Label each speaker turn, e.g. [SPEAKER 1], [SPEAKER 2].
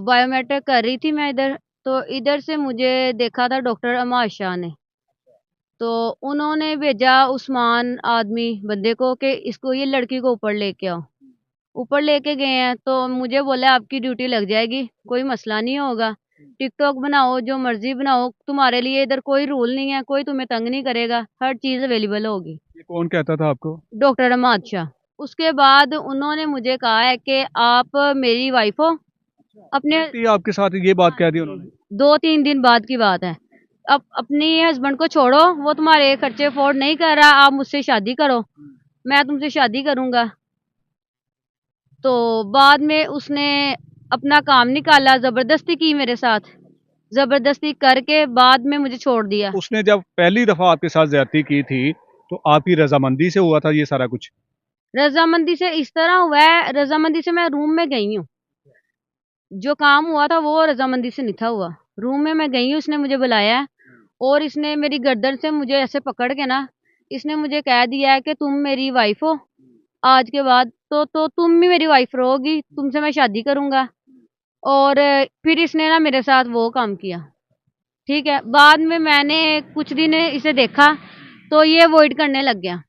[SPEAKER 1] Biometric कर रही थी मैं इधर, तो इधर से मुझे देखा था डॉक्टर अमाद शाह ने। तो उन्होंने भेजा उस्मान आदमी बंदे को कि इसको ये लड़की को ऊपर लेके आओ। ऊपर लेके गए हैं तो मुझे बोला आपकी ड्यूटी लग जाएगी, कोई मसला नहीं होगा, टिकटॉक बनाओ जो मर्जी बनाओ, तुम्हारे लिए इधर कोई रूल नहीं है, कोई तुम्हें तंग नहीं करेगा, हर चीज अवेलेबल होगी।
[SPEAKER 2] ये कौन कहता था आपको?
[SPEAKER 1] डॉक्टर अमाद शाह। उसके बाद उन्होंने मुझे कहा है कि आप मेरी वाइफ हो अपने।
[SPEAKER 2] डायरेक्टली आपके साथ ये बात
[SPEAKER 1] हाँ
[SPEAKER 2] कह दी
[SPEAKER 1] जी,
[SPEAKER 2] उन्होंने?
[SPEAKER 1] 2-3 दिन बाद की बात है। अब अपनी हस्बैंड को छोड़ो, वो तुम्हारे खर्चे अफोर्ड नहीं कर रहा, आप मुझसे शादी करो, मैं तुमसे शादी करूंगा। तो बाद में उसने अपना काम निकाला, जबरदस्ती की मेरे साथ, जबरदस्ती करके बाद में मुझे छोड़ दिया।
[SPEAKER 2] उसने जब पहली दफा आपके साथ ज्यादती की थी तो आपकी रजामंदी से हुआ था ये सारा कुछ?
[SPEAKER 1] रजामंदी से इस तरह हुआ है, रजामंदी से मैं रूम में गई हूँ, जो काम हुआ था वो रजामंदी से नहीं था हुआ। रूम में मैं गई हूँ, उसने मुझे बुलाया है और इसने मेरी गर्दन से मुझे ऐसे पकड़ के ना, इसने मुझे कह दिया है कि तुम मेरी वाइफ हो, आज के बाद तो तुम भी मेरी वाइफ रहोगी, तुमसे मैं शादी करूंगा। और फिर इसने ना मेरे साथ वो काम किया। ठीक है, बाद में मैंने कुछ दिन इसे देखा तो ये अवॉइड करने लग गया।